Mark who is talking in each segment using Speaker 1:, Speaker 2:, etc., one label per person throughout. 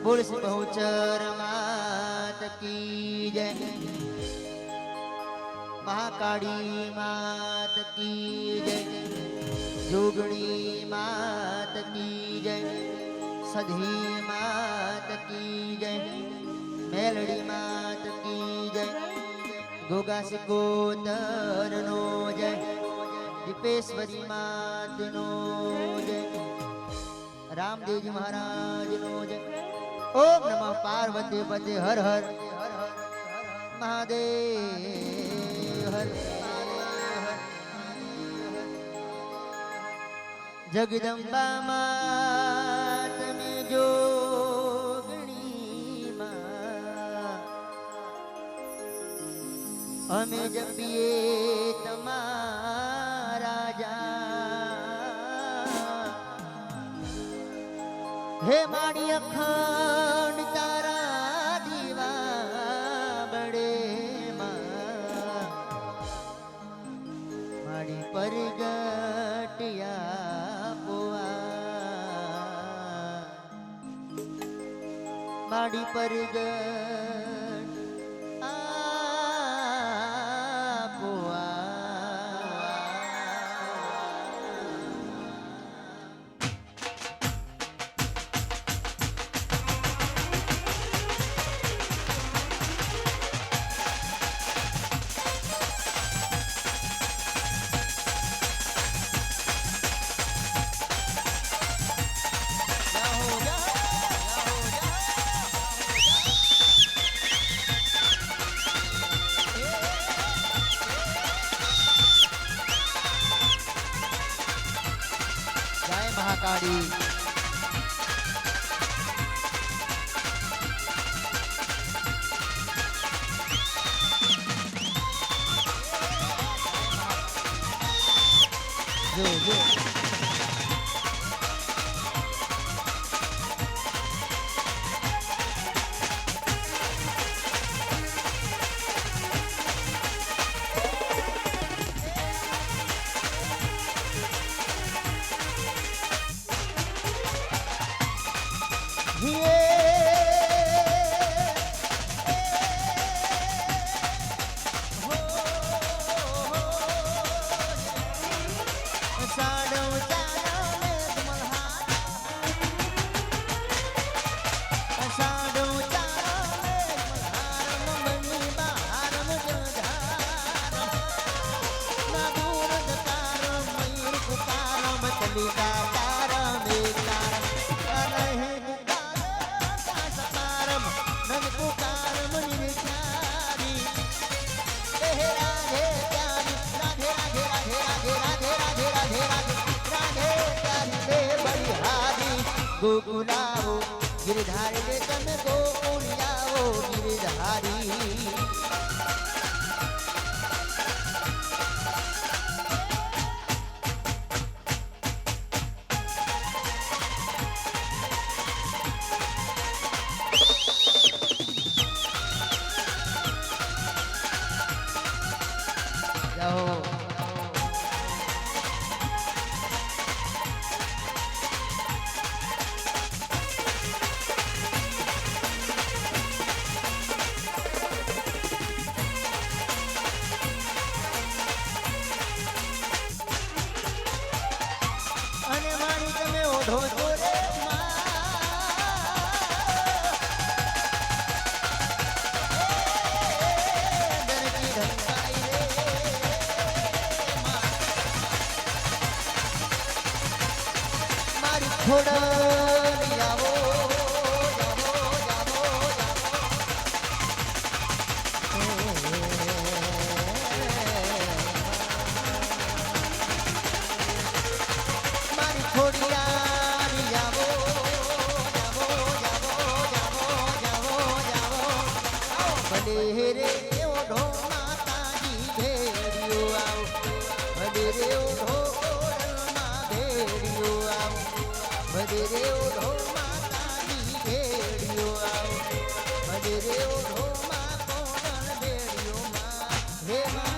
Speaker 1: बोल से बहुचर मात की जय, महाकाली मात की जय, जोगणी मात की जय, सधी मात की जय, मेलड़ी मात की जय, गोगा सिकोतर नो जय, दीपेश्वरी मात नो जय, रामदेव जी महाराज नो जय। ओम नमः पार्वती पते हर हर महादेव हर जगदम्बा मात में जोगणी माँ हमें जपिए तुम्हारा हे माड़ी अखंड तारा दीवा बड़े माड़ी परगटिया पुआ माड़ी परगट पुआ महाकाली जो जो गोकुलाओ गिरधारी ले तम गोकुलियाओ गिरधारी जाओ ओढ़ो जोरे मारी छोड़ा लियावो मारी छोड़िया रे ओढ़ो माताजी भेड़ियो आओ भले रे ओढ़ो माँ भेड़ियो आओ भले रे ओढ़ो माताजी भेड़ियो आओ भले रे ओढ़ो माँ कोडल भेड़ियो माँ हे माँ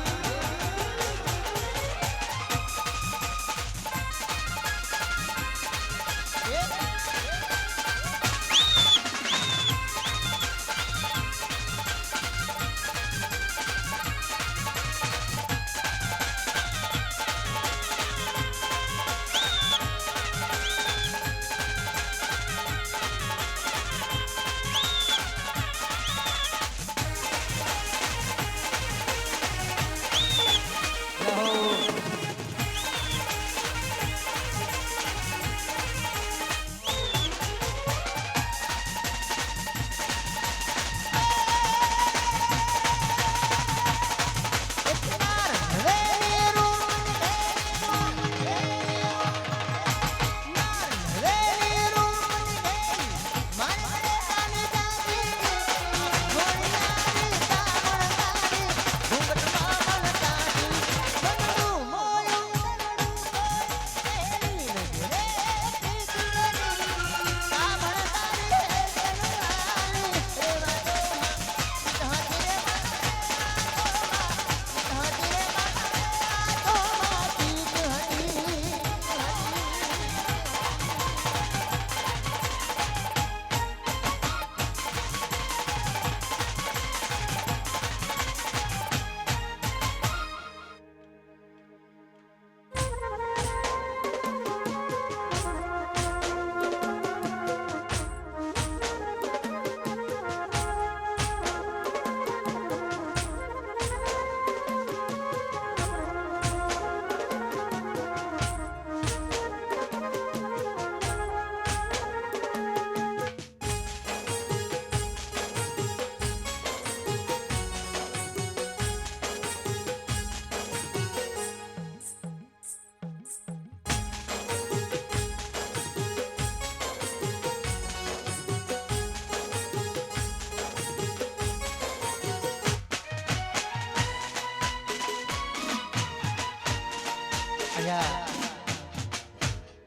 Speaker 1: અહીંયા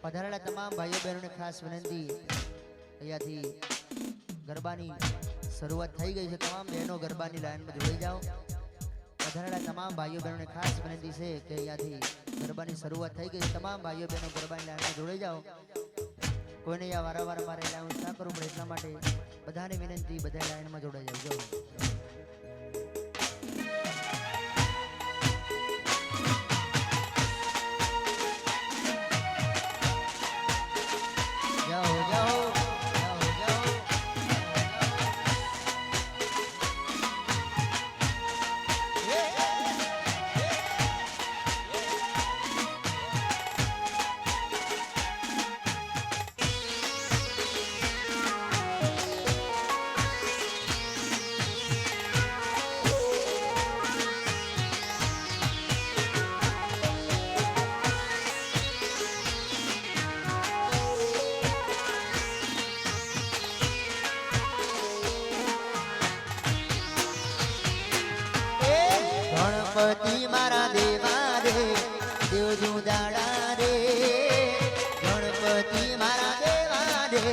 Speaker 1: પધારેલા તમામ ભાઈઓ બહેનોને ખાસ વિનંતી, અહીંયાથી ગરબાની શરૂઆત થઈ ગઈ છે. તમામ બહેનો ગરબાની લાઈનમાં જોડાઈ જાઓ. પધારેલા તમામ ભાઈઓ બહેનોને ખાસ વિનંતી છે કે અહીંયાથી ગરબાની શરૂઆત થઈ ગઈ છે. તમામ ભાઈઓ બહેનો ગરબાની લાઈનમાં જોડાઈ જાઓ. કોઈને અહીંયા વારંવાર મારે એલાઉન્સ ના કરવું પડે એટલા માટે બધાને વિનંતી, બધા લાઈનમાં જોડાઈ જાઓ. જાઓ જાઓ જાઓ જાઓ. ગણપતિ મારા દેવા રે, દેવજુ દાડા રે. ગણપતિ મારા દેવા રે,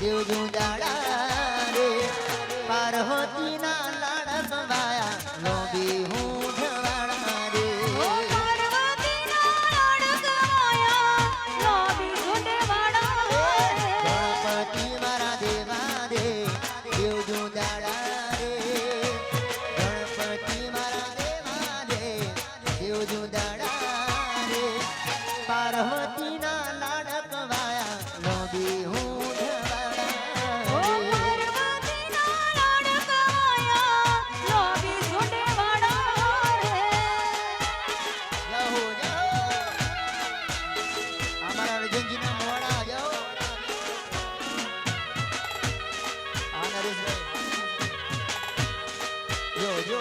Speaker 1: દેવજુ દાડા રે. પાર્વતીના લાડક વાયા લોબી હું ઢવાડા રે. ગણપતિ મારા દેવા રે, દેવજુ દાડા રે. ગણપતિ મારા દેવા રે, દેવજુ દાડા રે. પાર્વતીના લાડક વાયા લોબી હું ઢવાડા રે. જાઓ જાઓ અમારા રજનજીના મોડા જાઓ. આ નરેશભાઈ જો જો.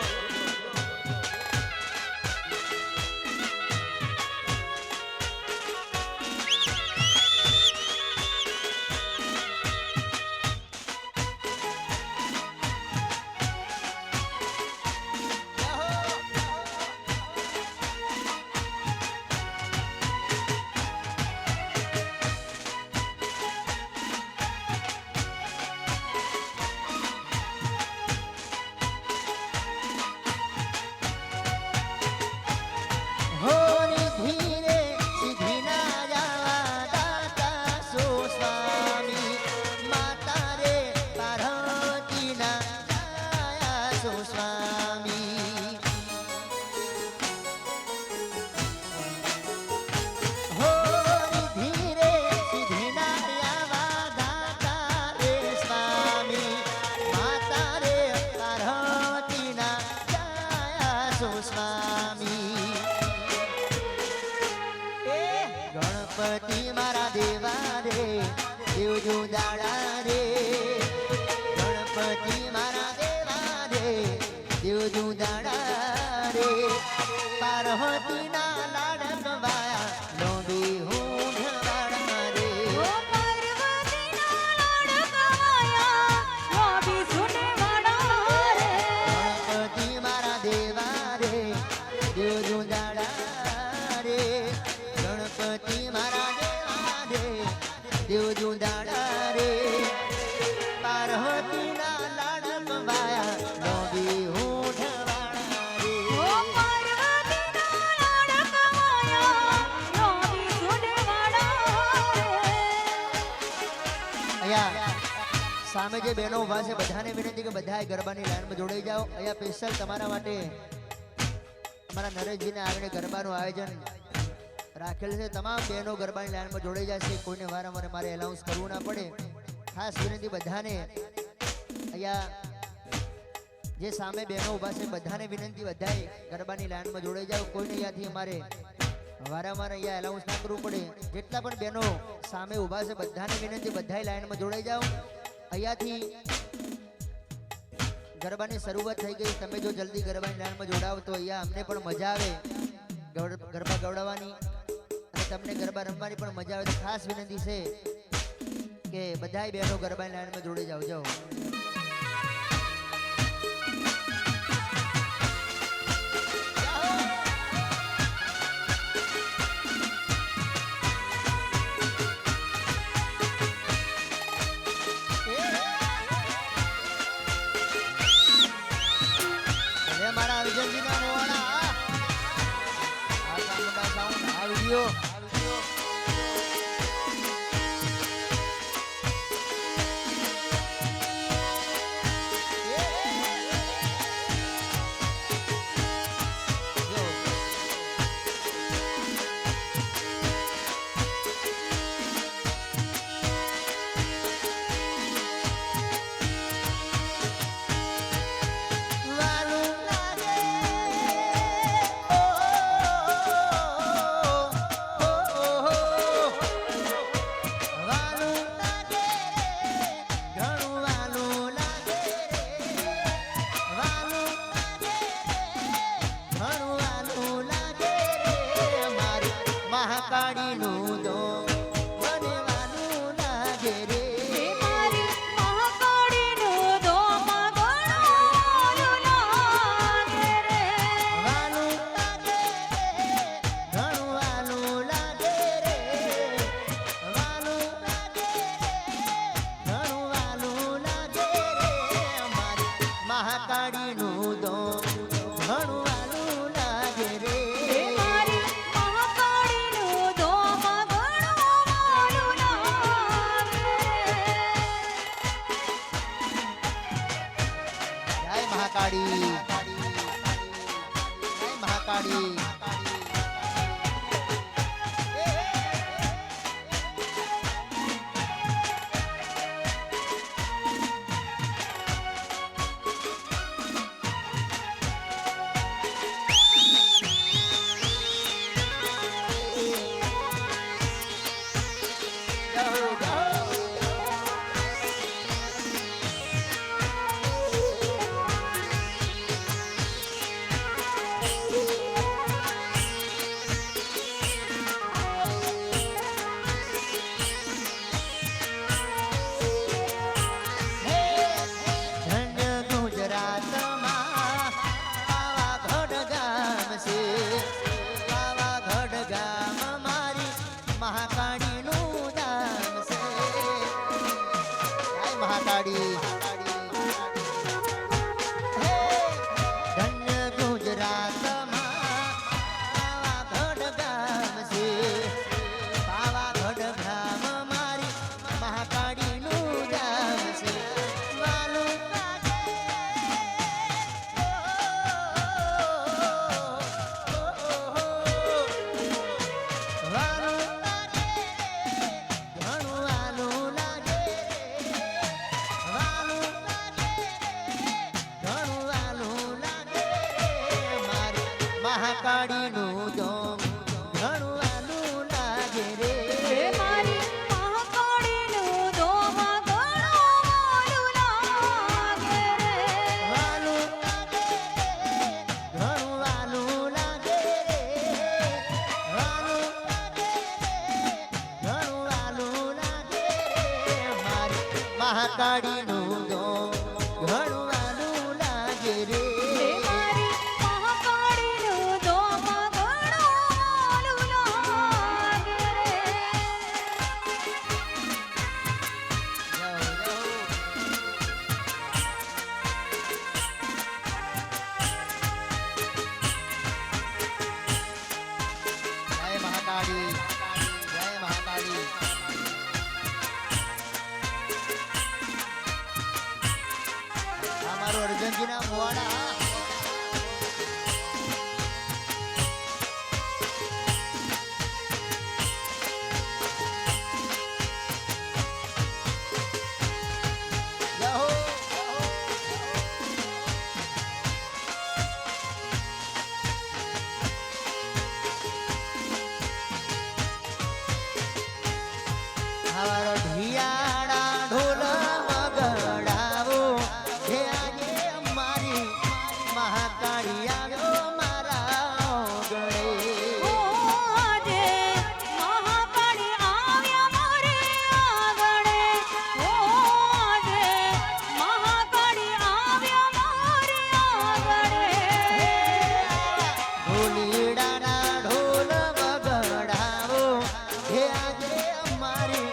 Speaker 1: હોરી ધીરે સીધી ના જાવા દાતા સો સ્વામી. માતા રે પાર્વતીના જાયા સો સ્વામી. હોરી ધીરે સીધી ના જાવા દાતા રે સ્વામી. માતા રે પાર્વતીના જાયા સો સ્વામી. ગણપતિ મારા દેવા રે, દેવજુ દાડા રે. ગણપતિ મારા દેવા રે, દેવજુ દાડા રે. પાર્વતીના લાડક વાયા લોબી હું ઢવાડા રે. ગણપતિ મારા દેવા રે, દેવજુ દાડા રે. ગણપતિ મારા દેવા રે, દેવજુ દાડા રે. પાર્વતીના લાડક વાયા લોબી હું ઢવાડા રે. અહીંયા સામે જે બહેનો ઉભા છે બધાને વિનંતી કે બધાએ ગરબાની લાઈનમાં જોડાઈ જાઓ. અહીંયા સ્પેશિયલ તમારા માટે અમારા નરેશજીને આવીને ગરબાનું આયોજન રાખેલ છે. તમામ બહેનો ગરબાની લાઈનમાં જોડાઈ જશે. કોઈને વારંવાર મારે એલાઉન્સ કરવું ના પડે. ખાસ વિનંતી બધાને, અહીંયા જે સામે બહેનો ઊભા છે બધાને વિનંતી, બધાએ ગરબાની લાઈનમાં જોડાઈ જાઓ. કોઈને અહીંયાથી અમારે વારંવાર અહીંયા એલાઉન્સ ના કરવું પડે. જેટલા પણ બહેનો સામે ઊભા છે બધાને વિનંતી, બધાએ લાઈનમાં જોડાઈ જાઓ. અહીંયાથી ગરબાની શરૂઆત થઈ ગઈ. તમે જો જલ્દી ગરબાની લાઈનમાં જોડાવ તો અહીંયા અમને પણ મજા આવે ગરબા ગવડાવવાની, અને તમને ગરબા રમવાની પણ મજા આવે. તો ખાસ વિનંતી છે કે બધાય બહેનો ગરબાની લાઈનમાં જોડાઈ જાઓ. જાઓ આ વિડિયો મહાકાળીનું દો બનવાનું લાગે રે
Speaker 2: મારી મહાકાળીનું દોમાં ઘણું લાગે રે
Speaker 1: વાલું લાગે ઘણું વાલું લાગે રે વાલું લાગે ઘણું વાલું લાગે રે મારી મહાકાળીનું દો ઘણું વાલું લાગે રે મહાકાળી મહાકાળી મહાકાળીનું દાન છે મહાકાળી ધન્ય ગુજરાતમાં પાવાગઢ ગામ છે પાવાગઢ ગામ મારી મહાકાળીનું ગામ છે વાલું લાગે વાલું મહાકાળીનું દોમ ઘણું વાલું લાગે રે
Speaker 2: મારી મહાકાળીનું દોમાં ઘણું લાગે રે
Speaker 1: વાલું લાગે ઘણું વાલું લાગે રે વાલું લાગે ઘણું વાલું લાગે રે મારી મહાકાળીનું દોમ ઘણું વાલું લાગે રે અમારું અર્જુનજીના મોવાડા અમારો ઢિયાળા ઢોલ મગડાવો હે આજે અમારી મહાકાળી આવ્યો મારા ગળે
Speaker 2: આજે મહાકાળી આવ્યા મારે આંગણે આજે મહાકાળી આવ્યા મારે આંગણે
Speaker 1: ઢોલીડાના ઢોલ મગડાવો હે આજે અમારી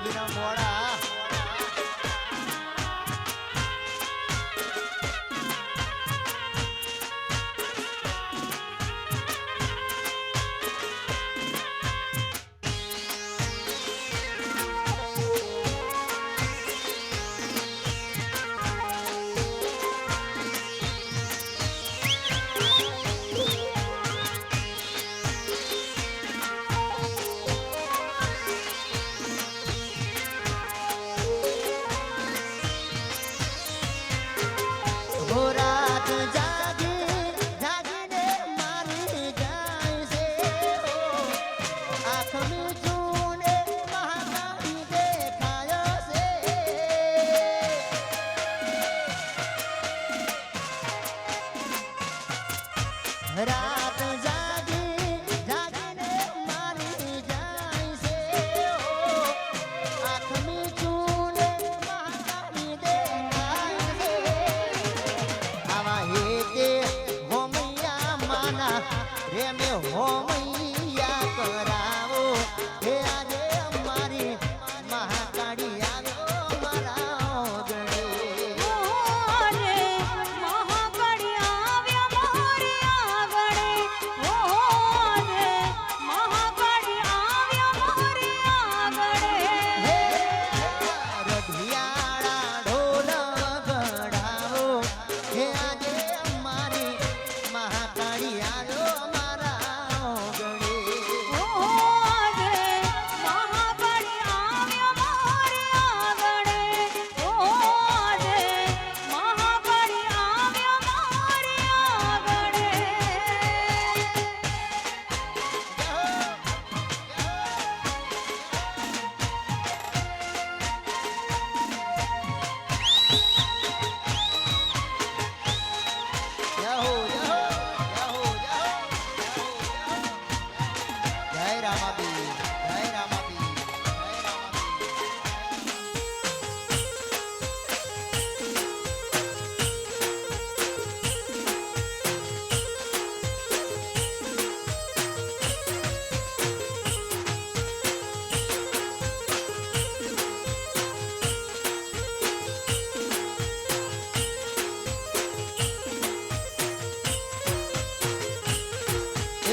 Speaker 1: ડોબીના મોડા રાત જાગી જાગીને મારી જાય છે આંખ મીચુને મહાકાળી દેખાય છે રાત જાગી જાગીને મારી જાય છે આંખ મીચુને મહાકાળી દેખાય છે આવા હેતે હોમૈયા માના રે મે હોમૈયા કરાવો હે આજે અમારી મહાકાળી આવ્યો મારા ઓગણે
Speaker 2: ઓરે મહાકાળી આવ્યા મારી આંગણે ઓરે મહાકાળી આવ્યા મારી આંગણે
Speaker 1: હે રઢિયાળા ઢોલ વગાડાવો હે આજે અમારી મહાકાળી આવ્યો મારા ઓગણે
Speaker 2: ઓરે મહાકાળી આવ્યા મારી આંગણે ઓરે મહાકાળી આવ્યા મારી આંગણે
Speaker 1: યહો યહો યહો યહો જય રામાબી જય રામાબી જય રામાબી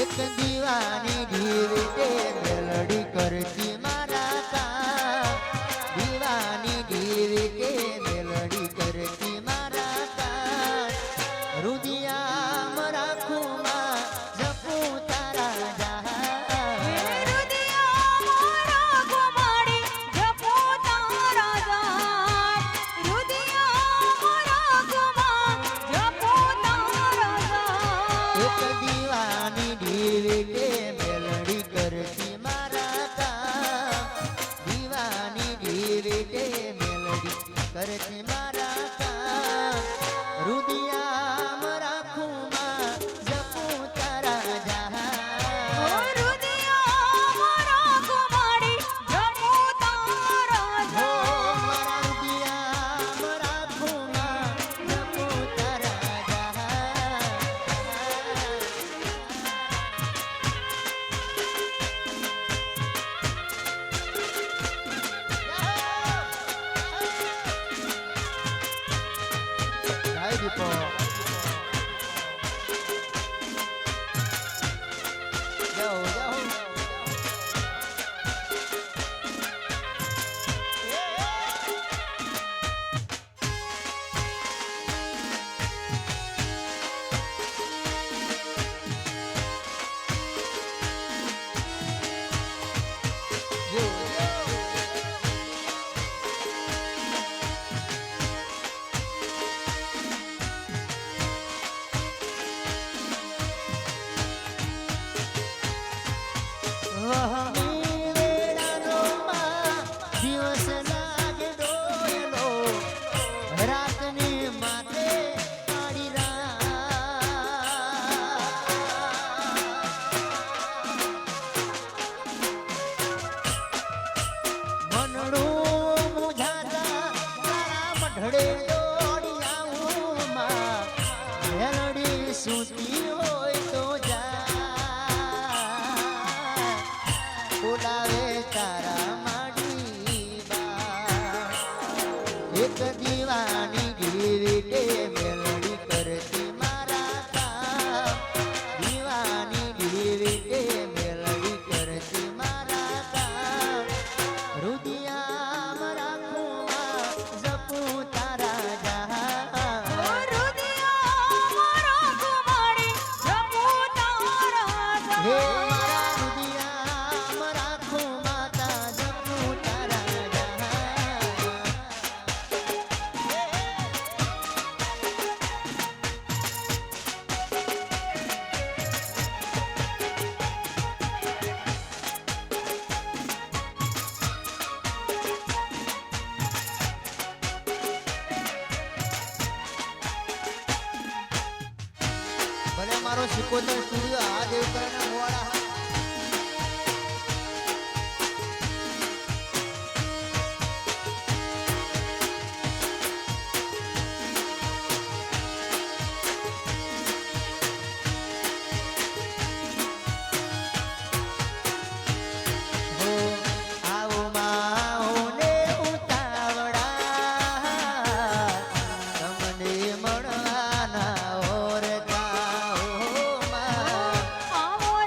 Speaker 1: એક દીવાની ઢીવીતે મેલડી કરતી મારા કા દીવાની ઢીવીતે મેલડી કરતી મારા કા રુદિયામ રાખુમાં જપું તારા જા
Speaker 2: રુદિયા મારા કુમારી જપો તારા જાપ રુદિયા મારા કુમાર જપો તારા જાપ
Speaker 1: એક દીવાની ઢીવીતે મેલડી કરતી મારા કા દીવાની ઢીવીતે મેલડી કરતી મારા કા રુદિયામ રાખુમાં જપું તારા જા
Speaker 2: રુદિયા મારા કુમારી જપો તારા
Speaker 1: હો
Speaker 2: જાપ
Speaker 1: મારા રુદિયામ રાખુમાં જપું તારા જા જય દીપો જાઓ જાઓ અમારો સિકોતર સ્ટુડિયો આ દેવકરના મોવાડા
Speaker 2: આવો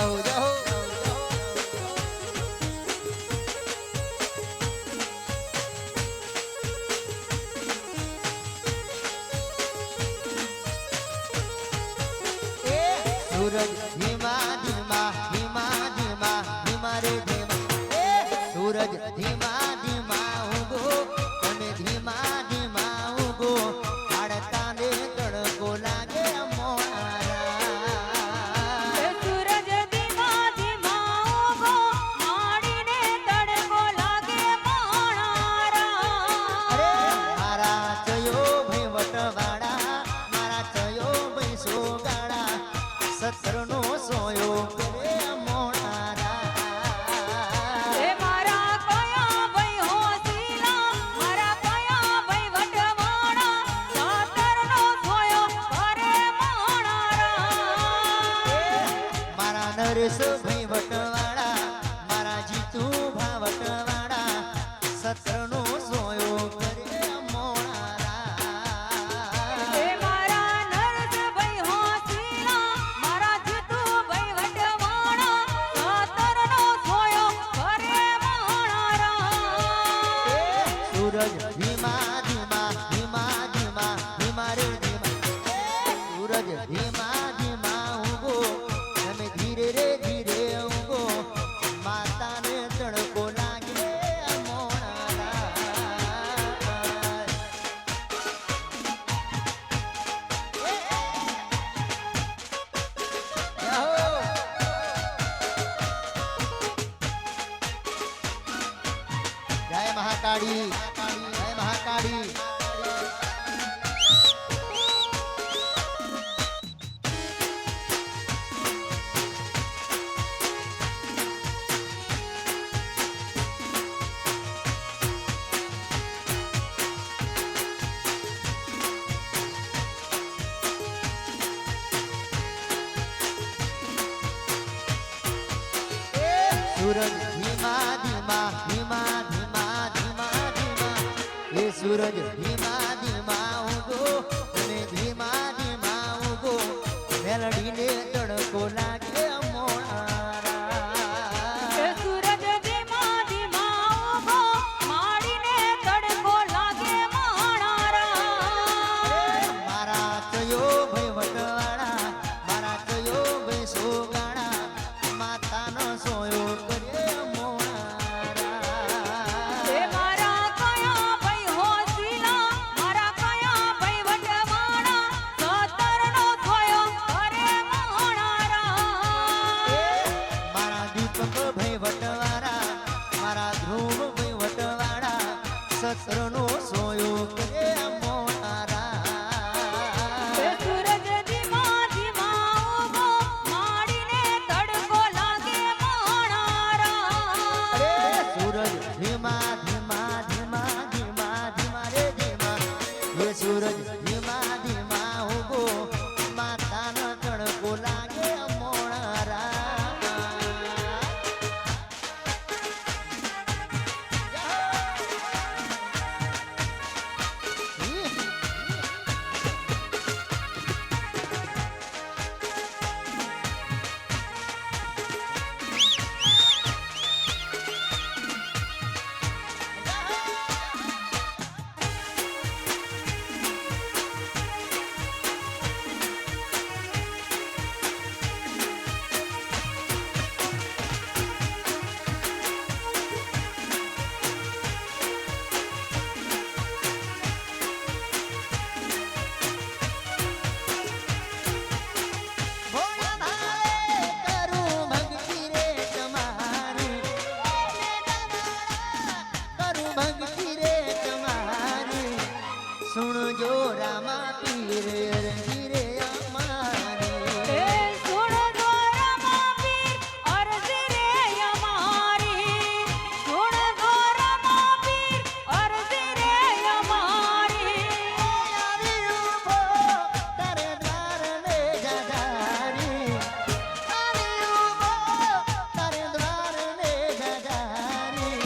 Speaker 1: જાઓ જાઓ सूरज धीमा धीमा धीमा धीमा धीमा रे धीमा सूरज धीमा धीमा उगो અને ધીમા ધીમા ઉગો આડતાને તડકો લાગે મોરા
Speaker 2: સૂરજ ધીમા ધીમા ઉગો માડીને તડકો લાગે મોણારા
Speaker 1: મારા ચયો ભાઈ વટવાડા મારા ચયો ભાઈ સોગાડા સત્રનો સોયો કરે મોણારા
Speaker 2: એ મારા કયા ભાઈ હોસીલા મારા કયા ભાઈ વટવાણા સાતરનો સોયો કરે મોણારા
Speaker 1: મારા નરેશ ભાઈ વટવાડા મારા જીતુ ભા વટવાડા સત્રનો સોયો કરે મોણારા
Speaker 2: એ મારા નરસભાઈ હોસીલા મારા જીતુભાઈ વટવાણા સાતરનો સોયો કરે મોણારા
Speaker 1: सूरज धीमा धीमा धीमा धीमा धीमा रे धीमा सूरज धीमा धीमा उगो તમે ધીરે રે ધીરે ઉગો માતાને તડકો લાગે મોણારા યાહો જય મહાકાળી જય મહાકાળી सूरज धीमा धीमा धीमा धीमा धीमा धीमा ये सूरज धीमा धीमा उगो અને ધીમા ધીમા ઉગો મેલડીને તડકો લાગે મોણારા
Speaker 2: એ સૂરજ ધીમા ધીમા ઉગો માડીને તડકો લાગે મોણારા
Speaker 1: મારા ચયો ભાઈ વટવાડા મારા ચયો ભાઈ સોગાડા માતાનો સોયો કરે મોણારા
Speaker 2: એ મારા કયા ભાઈ હોસીલા મારા કયા ભાઈ વટવાણા સાતરનો સોયો કરે મોણારા
Speaker 1: મારા દીપક ભાઈ વટવાડા મારા ધ્રુવ ભાઈ વટવાડા સત્રનો સોયો કરે મોણારા
Speaker 2: એ સૂરજ ધીમા ધીમા ઉગો માડીને તડકો લાગે મોણારા
Speaker 1: सूरज धीमा धीमा धीमा धीमा धीमा रे धीमा ये सूरज धीमा धीमा उगो मातानो तड़को लागे मोणारा ભોળા ભાઈ કરું ભક્તિ રે તમારી કરું ભક્તિ રે તમારી સુણજો રામા પીર અરજી રે અમારી
Speaker 2: એ સુણ ગોરમા પીર અરજી રે અમારી સુણ ગોરમા પીર અરજી રે અમારી
Speaker 1: આવી ઉભો તારે દ્વાર ને જજારી આવી ઉભો તારે દ્વાર ને જજારી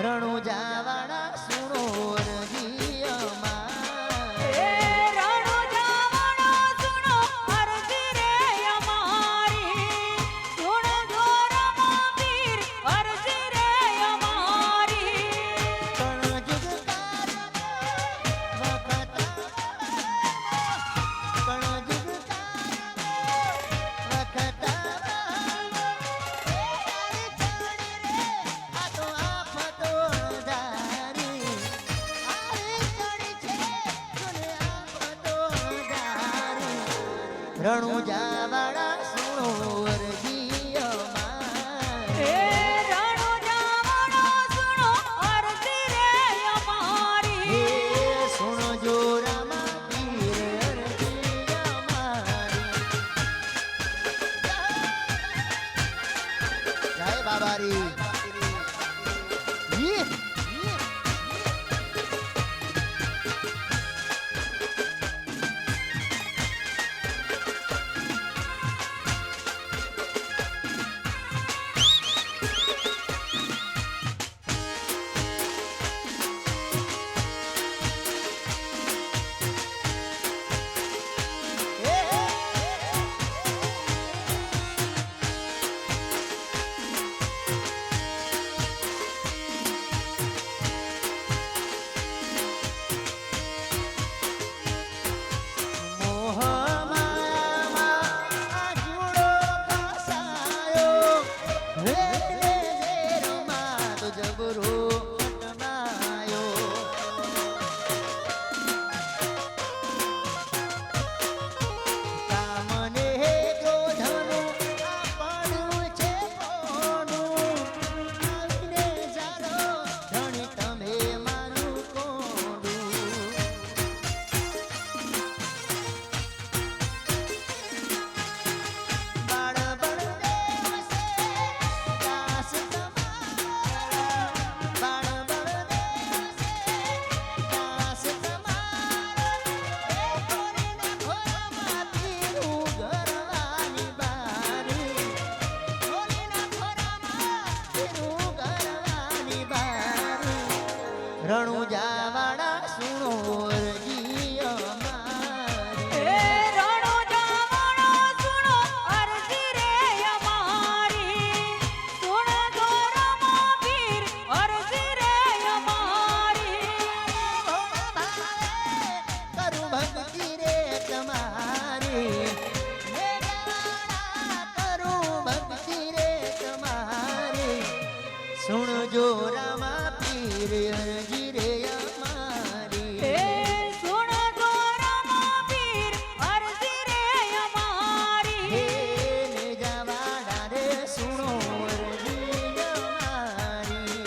Speaker 1: રણુ જાવાડા સુણો અરજી અમારી
Speaker 2: એ રણુ જાવણો સુણો અરજી રે અમારી સુણ
Speaker 1: રણુજાવાળા સુણો અરજી અમારી.
Speaker 2: એ રણુજાવાળો સુણો અરજી રે અમારી.
Speaker 1: એ સુણજો રામા પીર અરજી અમારી. જય બાબારી. યે. રણુજાવાળા સુણો અરજી અમારી.
Speaker 2: એ રણુજાવાળો સુણો અરજી રે અમારી. સુણજો રામા પીર અરજી રે અમારી.
Speaker 1: કરું ભક્તિ રે તમારી. કરું ભક્તિ રે તમારી. સુણજો રામા પીર અરજી રે અમારી.
Speaker 2: એ સુણજો રામા પીર અરજી રે અમારી.
Speaker 1: હે નેજાવાળા રે સુણો અરજી અમારી.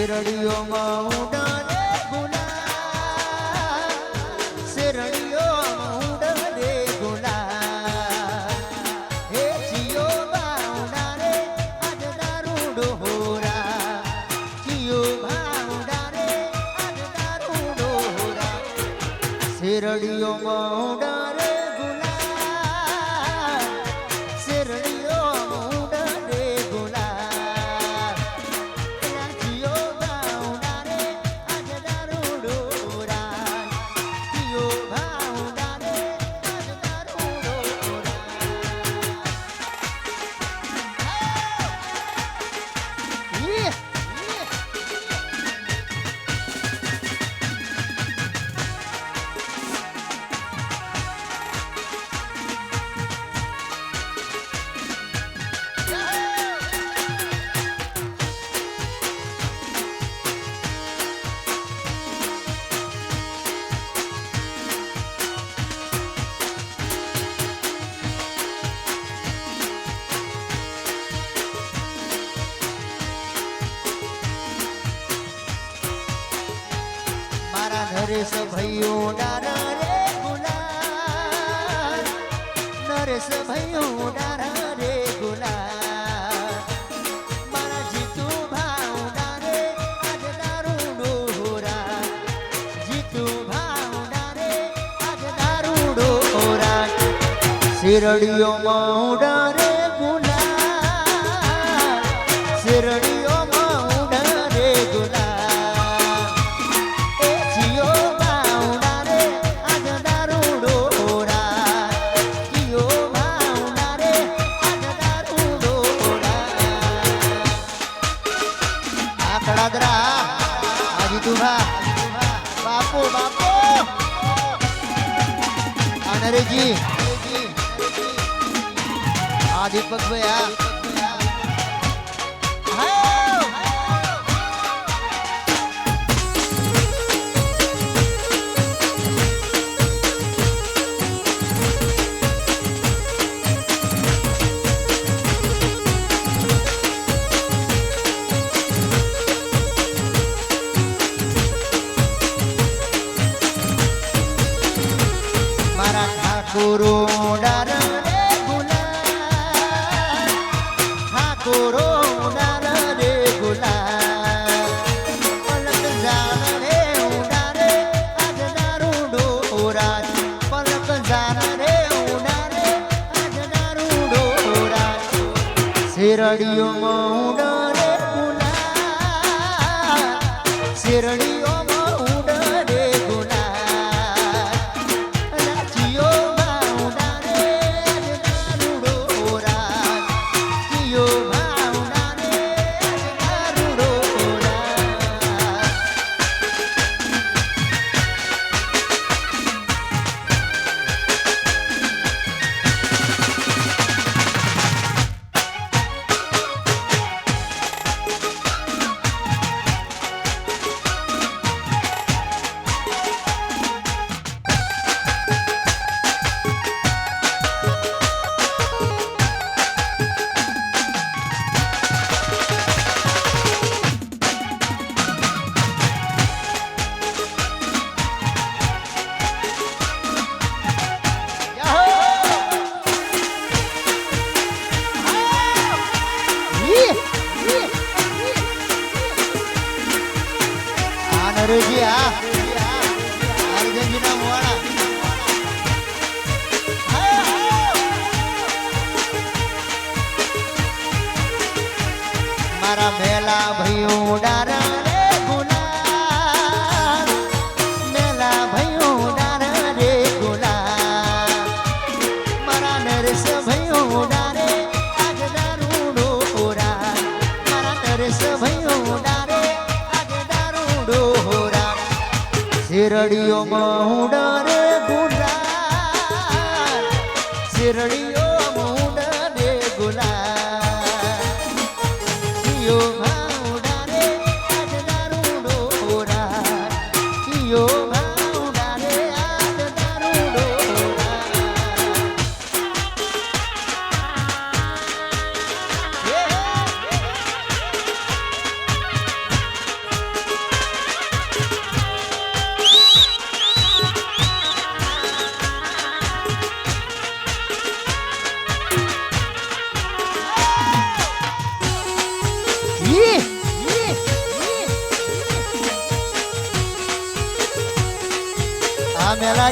Speaker 1: શેરડીઓમાં ઉડાડે ગુલાબ, શેરડીઓમાં ઉડાડે ગુલાબ. હે જીઓ બા ઉડાડે આજ દારૂડો હોરા, જીઓ બા ઉડાડે આજ દારૂડો હોરા. શેરડીઓમાં ઉડાડે ગુલાબ, શેરડીઓમાં ઉડાડે ગુલાબ. એના જીઓ બા ઉડાડે આજ દારૂડો હોરા, જીઓ બા ઉડાડે આજ દારૂડો હોરા. ઈ મારા નરેશ ભાઈઓ ડારા રે ગુલાબ, નરેશ ભાઈઓ ડારા રે ગુલાબ. મારા જીતુ ભાવ ડારે આજ દારૂડો હોરા, જીતુ ભાવ ડારે આજ દારૂડો હોરા. શેરડીઓમાં ઉડારે ગુલાબ, શેરડીઓમાં ઉડારે ગુલાબ. એ જીઓ બા ઉડારે આજ દારૂડો હોરા, જીઓ બા ઉડારે આજ દારૂડો હોરા. આ કડાદરા આ જીતુભા બાપો બાપો આ નરેજી આ દીપકભાઈ આ મારા ઠાકોરો ડારા રે ગુલાબ, ઠાકોરો ડારા રે ગુલાબ. પલક જાણ રે ઉડારે આજ દારૂડો હોરા, પલક જાણ રે ઉડારે આજ દારૂડો હોરા. શેરડીઓમાં ઉડારે ગુલાબ, શેરડીઓમાં ઉડારે ગુલાબ. જીઓ બા ઉડારે આજ દારૂડો હોરા, જીઓ બા ઉડારે આજ દારૂડો હોરા. નરેજી આ અર્જનજીના મોવાણા મારા મેલા ભાઈઓ ડારા રે ગુલાબ, મેલા ભાઈઓ ડારા રે ગુલાબ. મારા નરેશ ભાઈઓ ડારે આજ દારૂડો હોરા, મારા નરેશ ભાઈઓ ડારે આજ દારૂડો હોરા. શેરડીઓમાં ઉડારે ગુલાબ, શેરડીઓમાં ઉડારે ગુલાબ. જીઓ બા ઉડારે આજ દારૂડો હોરા, જીઓ બા ઉડારે આજ દારૂડો હોરા.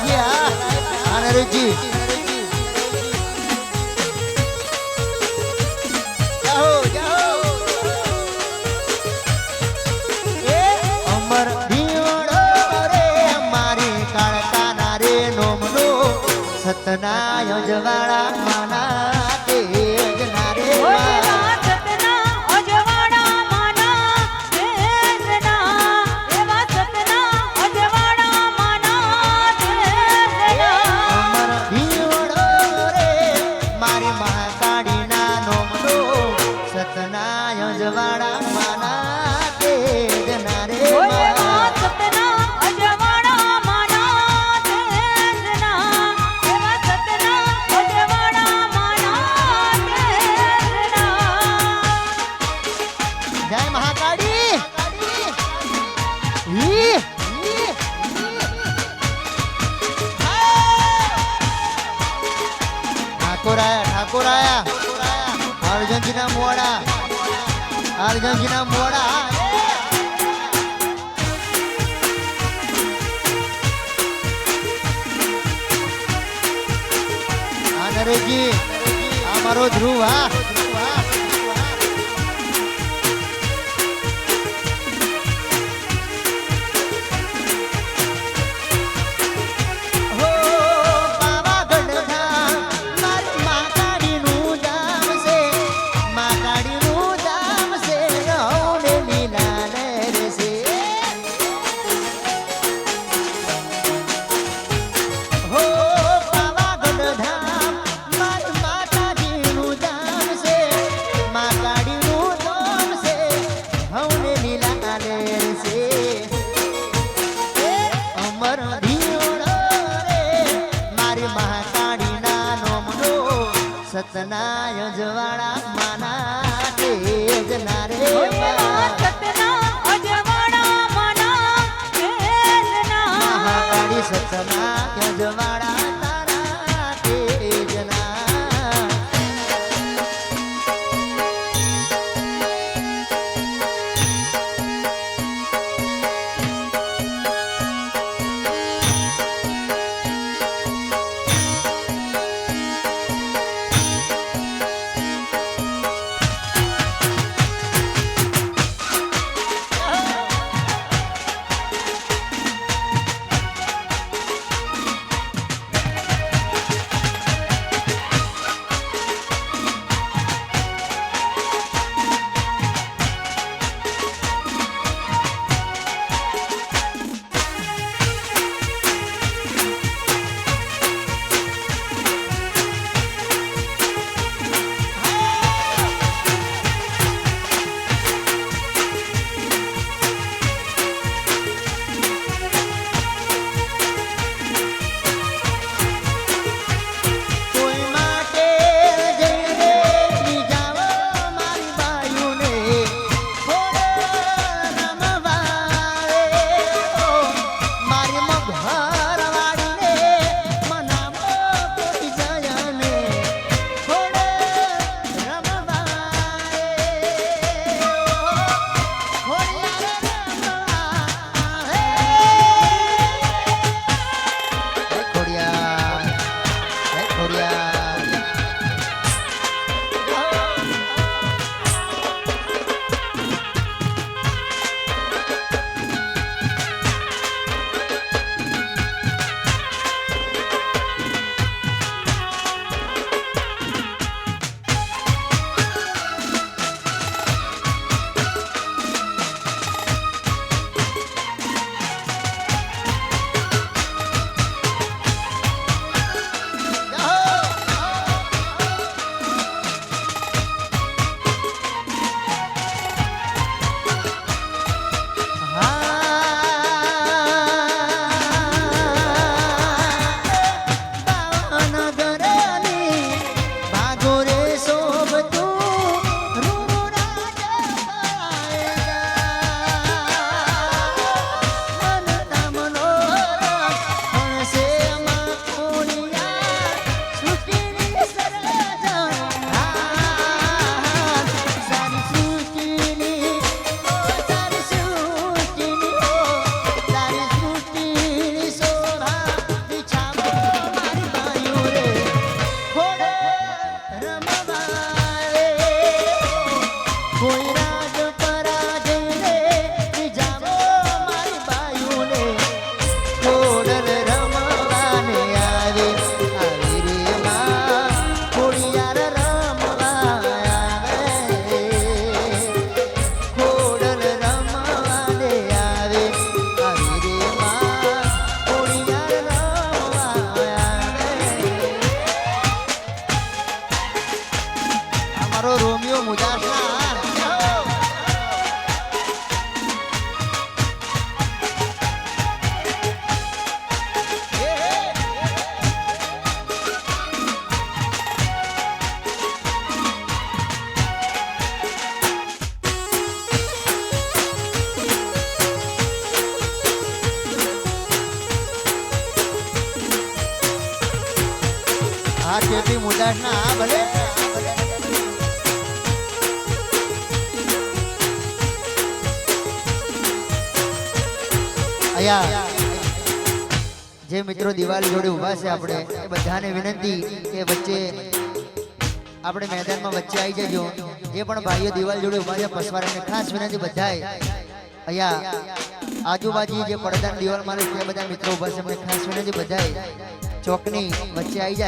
Speaker 1: ભલાજી હા નરેશજી જાઓ જાઓ એ અમર દીવડો રે મારી કાળકાના રે નોમનો સતનાય જવાળા માના તેજના રે
Speaker 2: એવા સતના અજવાળા માના તેજના એવા સતના અજવાળા માના તેજના
Speaker 1: અમર દીવડો રે મારી મહાકાળીના નોમનો સતનાય જવાળા માના તેજના રે
Speaker 2: એવા સતના અજવાળા માના તેજના એવા સતના અજવાળા માના તેજના
Speaker 1: જય મહાકાળી ઈ ઠાકોર આયા અર્જુનજીના મોડા આ નરેશજી આ મારો ધ્રુવ હા હો પાવાગઢ ધામ મારી મહાકાળીનું ધામ છે મહાકાળીનું ધામ છે રહોને લીલા લહેર છે હો પાવાગઢ ધામ મારી માતાજીનું ધામ છે મહાકાળીનું ધામ છે રહોને લીલા લહેર છે અમર દીવડો રે મારી મહાકાળીના નોમનો સતનાય જવાળા માના તેજના રે
Speaker 2: એવા સતના અજવાળા માના તેજના
Speaker 1: મહાકાળી સતનાય જવાળા તારા તેજના કોઈ માટે જઈને બીજાવો મારી બાયુને રમવાવે મારી મઘર વાળીને મનાવો કોઈ જયને મુદાસના આ કેપી મુદાસના ભલે અહીંયા જે મિત્રો દિવાળી જોડે ઊભા છે આપણે એ બધાને વિનંતી કે વચ્ચે આપણે મેદાનમાં વચ્ચે આવી જજો. જે પણ ભાઈઓ દિવાળી જોડે ઊભા છે પસવારાને ખાસ વિનંતી બધાય અહીંયા આજુબાજુ જે પડદાની દિવાલ મારે તે બધા મિત્રો ઊભા છે મને ખાસ વિનંતી બધાય ચોકની વચ્ચે આવી જાય.